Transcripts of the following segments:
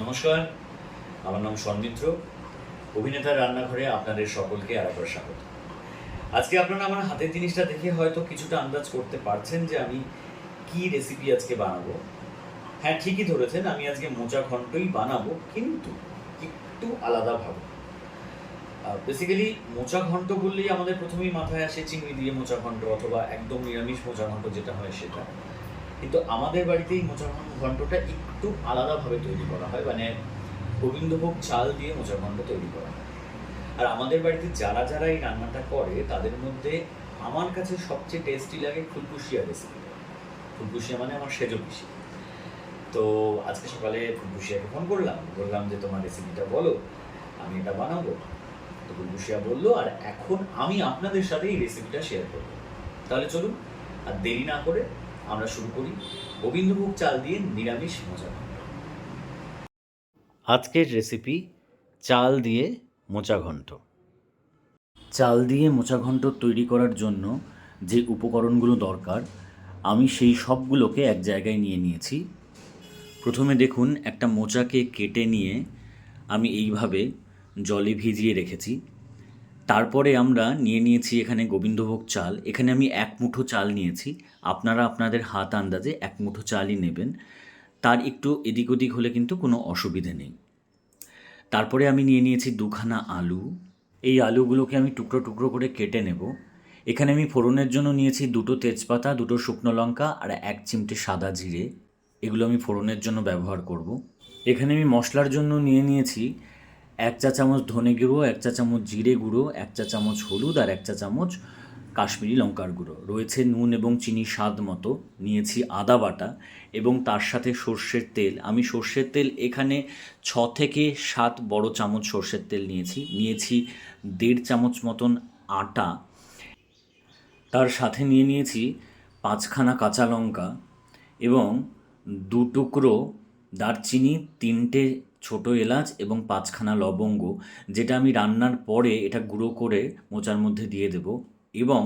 নমস্কার, আমার নাম সন্মিত্র। অভিনেতার রান্নাঘরে আপনাদের সকলকে আরেকবার স্বাগত। আজকে আপনারা আমার হাতের জিনিসটা দেখে হয়তো কিছুটা আন্দাজ করতে পারছেন যে আমি কি রেসিপি আজকে বানাবো। হ্যাঁ, ঠিকই ধরেছেন, আমি আজকে মোচা ঘন্টই বানাবো, কিন্তু একটু আলাদাভাবে। বেসিক্যালি মোচা ঘন্ট বললেই আমাদের প্রথমেই মাথায় আসে চিংড়ি দিয়ে মোচা ঘন্ট, অথবা একদম নিরামিষ মোচা ঘন্ট যেটা হয় সেটা। কিন্তু আমাদের বাড়িতে এই মোচা ঘন্টটা একটু আলাদাভাবে তৈরি করা হয়, মানে গোবিন্দভোগ চাল দিয়ে মোচা ঘন্ট তৈরি করা হয়। আর আমাদের বাড়িতে যারা যারা এই রান্নাটা করে তাদের মধ্যে আমার কাছে সবচেয়ে টেস্টি লাগে ফুলকুশিয়া রেসিপিটা। ফুলকুশিয়া মানে আমার সেজো পিসি। তো আজকে সকালে ফুলকুশিয়াকে ফোন করলাম, বললাম যে তোমার রেসিপিটা বলো, আমি এটা বানাবো। তো ফুলকুশিয়া বললো, আর এখন আমি আপনাদের সাথে এই রেসিপিটা শেয়ার করবো। তাহলে চলুন আর দেরি না করে আমরা শুরু করি গোবিন্দভোগ চাল দিয়ে নিরামিষ মোচা ঘন্ট। আজকের রেসিপি চাল দিয়ে মোচা ঘন্ট। চাল দিয়ে মোচা ঘন্ট তৈরি করার জন্য যে উপকরণগুলো দরকার আমি সেই সবগুলোকে এক জায়গায় নিয়ে নিয়েছি। প্রথমে দেখুন, একটা মোচাকে কেটে নিয়ে আমি এইভাবে জলে ভিজিয়ে রেখেছি। তারপরে আমরা নিয়ে নিয়েছি এখানে গোবিন্দভোগ চাল। এখানে আমি 1 মুঠো চাল নিয়েছি। আপনারা আপনাদের হাত আন্দাজে 1 মুঠো চালই নেবেন। তার একটু এদিক ওদিক হলে কিন্তু কোনো অসুবিধে নেই। তারপরে আমি নিয়ে নিয়েছি 2 খানা আলু। এই আলুগুলোকে আমি টুকরো টুকরো করে কেটে নেব। এখানে আমি ফোড়নের জন্য নিয়েছি 2টো তেজপাতা, 2টো শুকনো লঙ্কা আর 1 চিমটে সাদা জিরে। এগুলো আমি ফোড়নের জন্য ব্যবহার করব। এখানে আমি মশলার জন্য নিয়ে নিয়েছি 1 চা চামচ ধনে গুঁড়ো, 1 চা চামচ জিরে গুঁড়ো, 1 চা চামচ হলুদ আর 1 চা চামচ কাশ্মীরি লঙ্কার গুঁড়ো। রয়েছে নুন এবং চিনি স্বাদ মতো। নিয়েছি আদা বাটা এবং তার সাথে সর্ষের তেল। আমি সর্ষের তেল এখানে 6 থেকে 7 বড় চামচ সর্ষের তেল নিয়েছি। 1.5 চামচ মতন আটা। তার সাথে নিয়ে নিয়েছি 5 খানা কাঁচা লঙ্কা এবং 2 টুকরো দারচিনি, 3টে ছোটো এলাচ এবং 5 খানা লবঙ্গ, যেটা আমি রান্নার পরে এটা গুঁড়ো করে মোচার মধ্যে দিয়ে দেব। এবং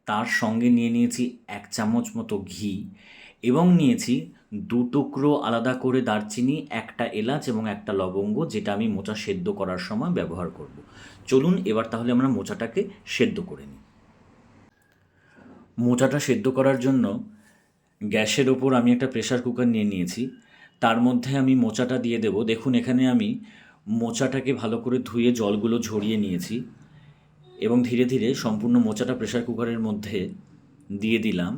তার সঙ্গে নিয়ে নিয়েছি 1 চামচ মতো ঘি এবং নিয়েছি 2 টুকরো আলাদা করে দারচিনি, 1টা এলাচ এবং 1টা লবঙ্গ, যেটা আমি মোচা সেদ্ধ করার সময় ব্যবহার করব। চলুন এবার তাহলে আমরা মোচাটাকে সেদ্ধ করে নিই। মোচাটা সেদ্ধ করার জন্য গ্যাসের ওপর আমি একটা প্রেসার কুকার নিয়ে নিয়েছি। তার মধ্যে আমি মোচাটা দিয়ে দেব। দেখুন, এখানে আমি মোচাটাকে ভালো করে ধুয়ে জলগুলো ঝরিয়ে নিয়েছি এবং ধীরে ধীরে সম্পূর্ণ মোচাটা প্রেসার কুকারের মধ্যে দিয়ে দিলাম।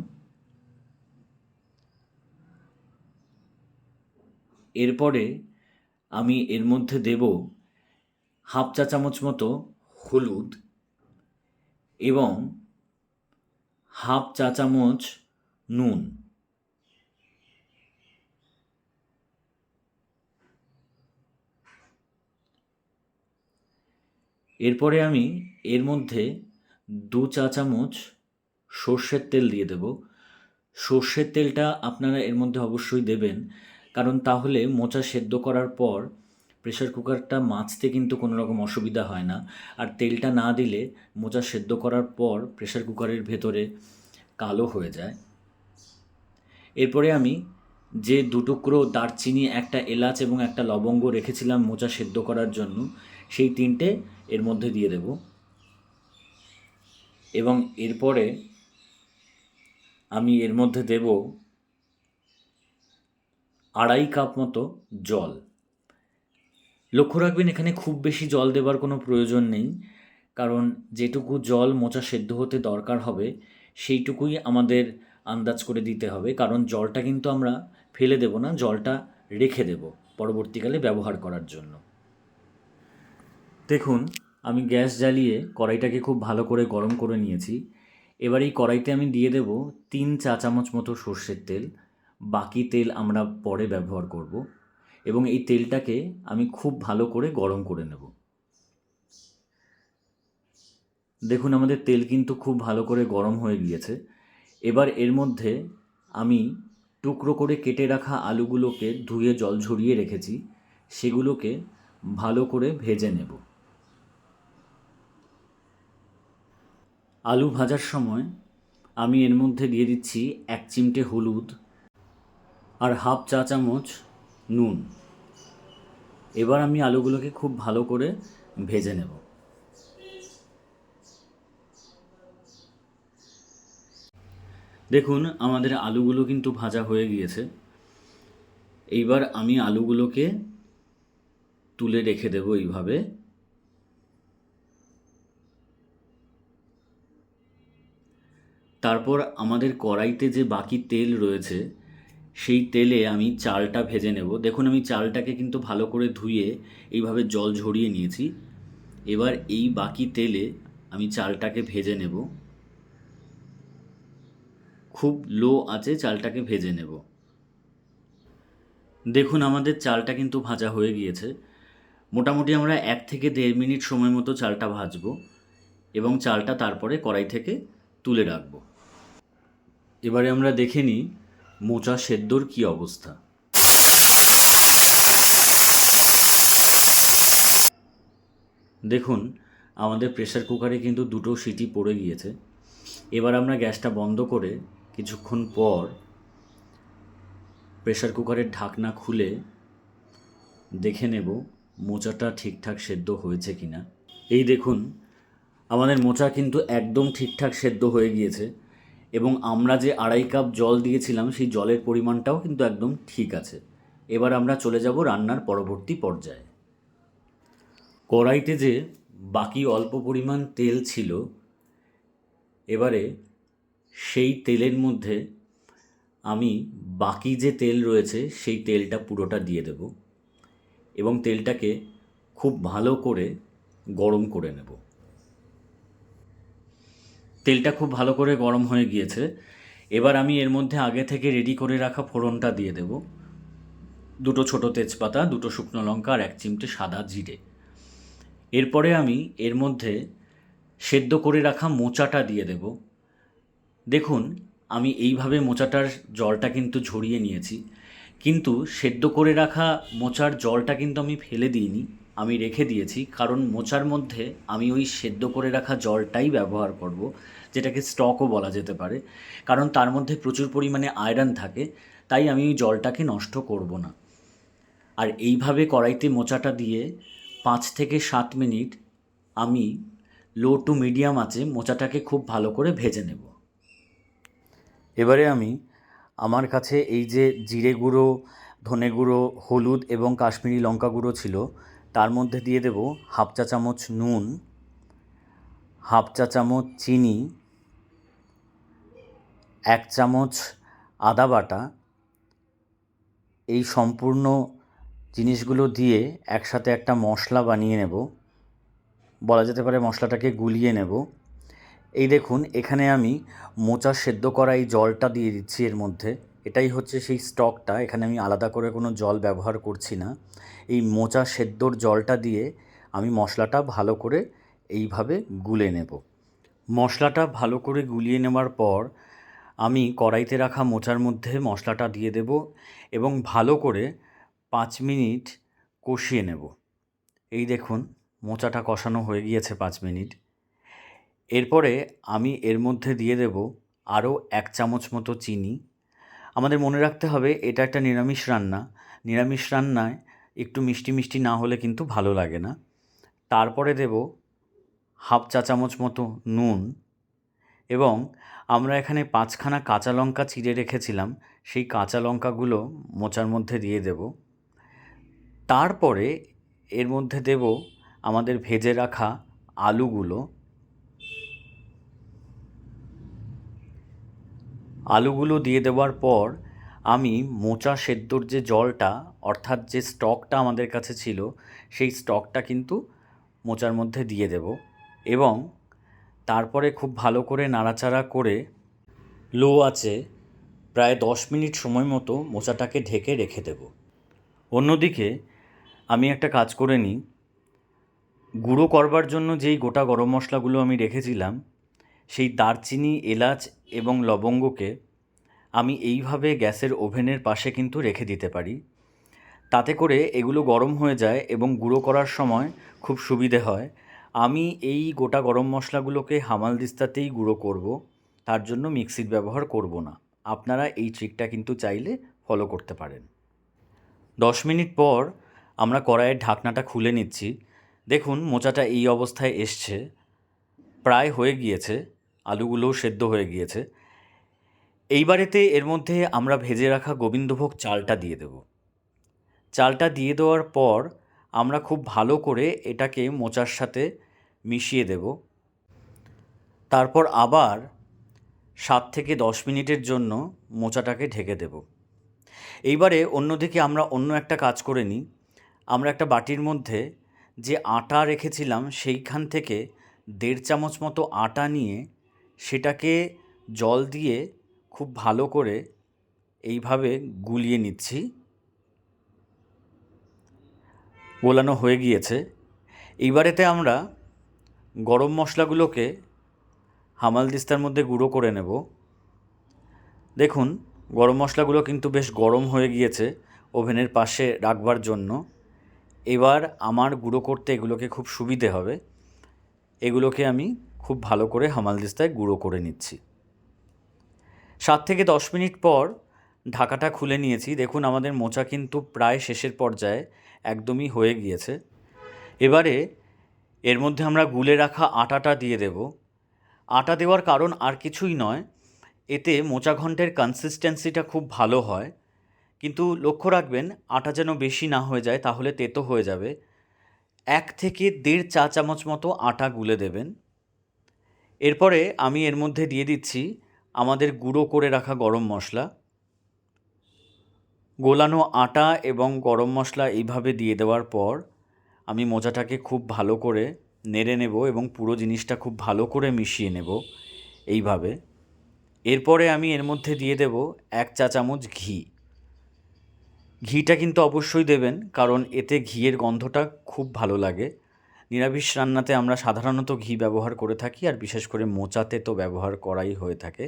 এরপরে আমি এর মধ্যে দেব 1/2 চা চামচ মতো হলুদ এবং 1/2 চা চামচ নুন। এরপরে আমি এর মধ্যে 2 চা চামচ সর্ষের তেল দিয়ে দেব। সর্ষের তেলটা আপনারা এর মধ্যে অবশ্যই দেবেন, কারণ তাহলে মোচা সেদ্ধ করার পর প্রেসার কুকারটা মাজতে কিন্তু কোনো রকম অসুবিধা হয় না। আর তেলটা না দিলে মোচা সেদ্ধ করার পর প্রেসার কুকারের ভেতরে কালো হয়ে যায়। এরপরে আমি যে 2 টুকরো দারচিনি, 1টা এলাচ এবং 1টা লবঙ্গ রেখেছিলাম মোচা সেদ্ধ করার জন্য, সেই 3টে এর মধ্যে দিয়ে দেব। এবং এরপরে আমি এর মধ্যে দেব 2.5 কাপ মতো জল। লক্ষ্য রাখবেন, এখানে খুব বেশি জল দেবার কোনো প্রয়োজন নেই, কারণ যেটুকু জল মোচা সেদ্ধ হতে দরকার হবে সেইটুকুই আমাদের আন্দাজ করে দিতে হবে, কারণ জলটা কিন্তু আমরা ফেলে দেব না, জলটা রেখে দেব পরবর্তীকালে ব্যবহার করার জন্য। দেখুন, আমি গ্যাস জ্বালিয়ে কড়াইটাকে খুব ভালো করে গরম করে নিয়েছি। এবার এই কড়াইতে আমি দিয়ে দেব 3 চা চামচ মতো সর্ষের তেল। বাকি তেল আমরা পরে ব্যবহার করব এবং এই তেলটাকে আমি খুব ভালো করে গরম করে নেব। দেখুন, আমাদের তেল কিন্তু খুব ভালো করে গরম হয়ে গিয়েছে। এবার এর মধ্যে আমি টুকরো করে কেটে রাখা আলুগুলোকে ধুয়ে জল ঝরিয়ে রেখেছি, সেগুলোকে ভালো করে ভেজে নেব। আলু ভাজার সময় আমি এর মধ্যে দিয়ে দিচ্ছি 1 চিমটে হলুদ আর 1/2 চা চামচ নুন। এবার আমি আলুগুলোকে খুব ভালো করে ভেজে নেব। দেখুন আমাদের আলুগুলো কিন্তু ভাজা হয়ে গিয়েছে। এইবার আমি আলুগুলোকে তুলে রেখে দেবো এইভাবে। তারপর আমাদের কড়াইতে যে বাকি তেল রয়েছে সেই তেলে আমি চালটা ভেজে নেব। দেখুন আমি চালটাকে কিন্তু ভালো করে ধুয়ে এইভাবে জল ঝরিয়ে নিয়েছি। এবার এই বাকি তেলে আমি চালটাকে ভেজে নেব। খুব লো আঁচে চালটাকে ভেজে নেব। দেখুন আমাদের চালটা কিন্তু ভাজা হয়ে গিয়েছে। মোটামুটি আমরা 1 থেকে 1.5 মিনিট সময় মতো চালটা ভাজবো এবং চালটা তারপরে কড়াই থেকে তুলে রাখবো। এবারে আমরা দেখে নিই মোচা সেদ্ধর কী অবস্থা। দেখুন আমাদের প্রেসার কুকারে কিন্তু 2টো সিটি পড়ে গিয়েছে। এবার আমরা গ্যাসটা বন্ধ করে কিছুক্ষণ পর প্রেসার কুকারের ঢাকনা খুলে দেখে নেব মোচাটা ঠিকঠাক সেদ্ধ হয়েছে কি না। এই দেখুন আমাদের মোচা কিন্তু একদম ঠিকঠাক সেদ্ধ হয়ে গিয়েছে এবং আমরা যে 2.5 কাপ জল দিয়েছিলাম সেই জলের পরিমাণটাও কিন্তু একদম ঠিক আছে। এবার আমরা চলে যাব রান্নার পরবর্তী পর্যায়ে। কড়াইতে যে বাকি অল্প পরিমাণ তেল ছিল, এবারে সেই তেলের মধ্যে আমি বাকি যে তেল রয়েছে সেই তেলটা পুরোটা দিয়ে দেব এবং তেলটাকে খুব ভালো করে গরম করে নেব। তেলটা খুব ভালো করে গরম হয়ে গিয়েছে। এবার আমি এর মধ্যে আগে থেকে রেডি করে রাখা ফোড়নটা দিয়ে দেব। 2টো ছোটো তেজপাতা, 2টো শুকনো লঙ্কা আর 1 চিমটে সাদা জিরে। এরপরে আমি এর মধ্যে সেদ্ধ করে রাখা মোচাটা দিয়ে দেব। দেখুন আমি এইভাবে মোচাটার জলটা কিন্তু ঝরিয়ে নিয়েছি, কিন্তু সেদ্ধ করে রাখা মোচার জলটা কিন্তু আমি ফেলে দিইনি, আমি রেখে দিয়েছি। কারণ মোচার মধ্যে আমি ওই সেদ্ধ করে রাখা জলটাই ব্যবহার করব, যেটাকে স্টকও বলা যেতে পারে। কারণ তার মধ্যে প্রচুর পরিমাণে আয়রন থাকে, তাই আমি ওই জলটাকে নষ্ট করব না। আর এইভাবে কড়াইতে মোচাটা দিয়ে 5 থেকে 7 মিনিট আমি লো টু মিডিয়াম আঁচে মোচাটাকে খুব ভালো করে ভেজে নেব। এবারে আমি আমার কাছে এই যে জিরে গুঁড়ো, ধনে গুঁড়ো, হলুদ এবং কাশ্মীরি লঙ্কা গুঁড়ো ছিল, তার মধ্যে দিয়ে দেব 1/2 চা চামচ নুন, 1/2 চা চামচ চিনি, 1 চামচ আদা বাটা। এই সম্পূর্ণ জিনিসগুলো দিয়ে একসাথে একটা মশলা বানিয়ে নেব, বলা যেতে পারে মশলাটাকে গুলিয়ে নেব। এই দেখুন এখানে আমি মোচা সেদ্ধ করা এই জলটা দিয়ে দিচ্ছি এর মধ্যে। এটাই হচ্ছে সেই স্টকটা, এখানে আমি আলাদা করে কোনো জল ব্যবহার করছি না। এই মোচা সেদ্ধর জলটা দিয়ে আমি মশলাটা ভালো করে এইভাবে গুলে নেব। মশলাটা ভালো করে গুলিয়ে নেওয়ার পর আমি কড়াইতে রাখা মোচার মধ্যে মশলাটা দিয়ে দেব এবং ভালো করে 5 মিনিট কষিয়ে নেব। এই দেখুন মোচাটা কষানো হয়ে গিয়েছে 5 মিনিট। এরপরে আমি এর মধ্যে দিয়ে দেব আরও 1 চামচ মতো চিনি। আমাদের মনে রাখতে হবে এটা একটা নিরামিষ রান্না। নিরামিষ রান্নায় একটু মিষ্টি মিষ্টি না হলে কিন্তু ভালো লাগে না। তারপরে দেব 1/2 চা চামচ মতো নুন এবং আমরা এখানে 5খানা কাঁচা লঙ্কা চিড়ে রেখেছিলাম, সেই কাঁচা লঙ্কাগুলো মোচার মধ্যে দিয়ে দেব। তারপরে এর মধ্যে দেব আমাদের ভেজে রাখা আলুগুলো। আলুগুলো দিয়ে দেওয়ার পর আমি মোচা সেদ্ধর যে জলটা, অর্থাৎ যে স্টকটা আমাদের কাছে ছিল, সেই স্টকটা কিন্তু মোচার মধ্যে দিয়ে দেব এবং তারপরে খুব ভালো করে নাড়াচাড়া করে লো আঁচে প্রায় 10 মিনিট সময় মতো মোচাটাকে ঢেকে রেখে দেব। অন্যদিকে আমি একটা কাজ করে নিই। গুঁড়ো করবার জন্য যেই গোটা গরম মশলাগুলো আমি রেখেছিলাম, সেই দারচিনি, এলাচ এবং লবঙ্গকে আমি এইভাবে গ্যাসের ওভেনের পাশে কিন্তু রেখে দিতে পারি। তাতে করে এগুলো গরম হয়ে যায় এবং গুঁড়ো করার সময় খুব সুবিধে হয়। আমি এই গোটা গরম মশলাগুলোকে হামালদিস্তাতেই গুঁড়ো করব, তার জন্য মিক্সির ব্যবহার করব না। আপনারা এই ট্রিকটা কিন্তু চাইলে ফলো করতে পারেন। 10 মিনিট পর আমরা কড়াইয়ের ঢাকনাটা খুলে নিচ্ছি। দেখুন মোচাটা এই অবস্থায় এসছে, প্রায় হয়ে গিয়েছে, আলুগুলোও সেদ্ধ হয়ে গিয়েছে। এইবারেতে এর মধ্যে আমরা ভেজে রাখা গোবিন্দভোগ চালটা দিয়ে দেব। চালটা দিয়ে দেওয়ার পর আমরা খুব ভালো করে এটাকে মোচার সাথে মিশিয়ে দেব। তারপর আবার 7 থেকে 10 মিনিটের জন্য মোচাটাকে ঢেকে দেব। এইবারে অন্যদিকে আমরা অন্য একটা কাজ করে নিই। আমরা একটা বাটির মধ্যে যে আটা রেখেছিলাম সেইখান থেকে 1.5 চামচ মতো আটা নিয়ে সেটাকে জল দিয়ে খুব ভালো করে এইভাবে গুলিয়ে নিচ্ছি। গোলানো হয়ে গিয়েছে। এইবারেতে আমরা গরম মশলাগুলোকে হামালদিস্তার মধ্যে গুঁড়ো করে নেব। দেখুন গরম মশলাগুলো কিন্তু বেশ গরম হয়ে গিয়েছে ওভেনের পাশে রাখবার জন্য। এবার আমার গুঁড়ো করতে এগুলোকে খুব সুবিধে হবে। এগুলোকে আমি খুব ভালো করে হামালদিস্তায় গুঁড়ো করে নিচ্ছি। 7 থেকে 10 মিনিট পর ঢাকাটা খুলে নিয়েছি। দেখুন আমাদের মোচা কিন্তু প্রায় শেষের পর্যায়ে একদমই হয়ে গিয়েছে। এবারে এর মধ্যে আমরা গুলে রাখা আটাটা দিয়ে দেব। আটা দেওয়ার কারণ আর কিছুই নয়, এতে মোচা ঘন্টের কনসিস্টেন্সিটা খুব ভালো হয়। কিন্তু লক্ষ্য রাখবেন আটা যেন বেশি না হয়ে যায়, তাহলে তেতো হয়ে যাবে। 1 থেকে 1.5 চা চামচ মতো আটা গুলে দেবেন। এরপরে আমি এর মধ্যে দিয়ে দিচ্ছি আমাদের গুঁড়ো করে রাখা গরম মশলা। গোলানো আটা এবং গরম মশলা এইভাবে দিয়ে দেওয়ার পর আমি মোচাটাকে খুব ভালো করে নেড়ে নেব এবং পুরো জিনিসটা খুব ভালো করে মিশিয়ে নেব এইভাবে। এরপরে আমি এর মধ্যে দিয়ে দেব 1 চা চামচ ঘি। ঘিটা কিন্তু অবশ্যই দেবেন, কারণ এতে ঘিয়ের গন্ধটা খুব ভালো লাগে। নিরামিষ রান্নাতে আমরা সাধারণত ঘি ব্যবহার করে থাকি, আর বিশেষ করে মোচাতে তো ব্যবহার করাই হয়ে থাকে।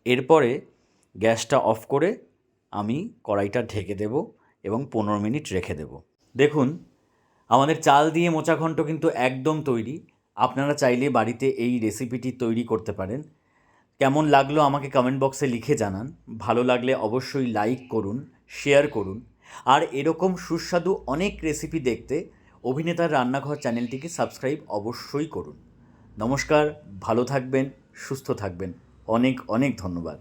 এরপরে গ্যাসটা অফ করে আমি কড়াইটা ঢেকে দেব এবং 15 মিনিট রেখে দেব। দেখুন আমাদের চাল দিয়ে মোচা ঘন্ট কিন্তু একদম তৈরি। আপনারা চাইলে বাড়িতে এই রেসিপিটি তৈরি করতে পারেন। কেমন লাগলো আমাকে কমেন্ট বক্সে লিখে জানান। ভালো লাগলে অবশ্যই লাইক করুন, শেয়ার করুন। আর এরকম সুস্বাদু অনেক রেসিপি দেখতে অভিনেতার রান্নাঘর চ্যানেলটিকে সাবস্ক্রাইব অবশ্যই করুন। নমস্কার, ভালো থাকবেন, সুস্থ থাকবেন। অনেক অনেক ধন্যবাদ।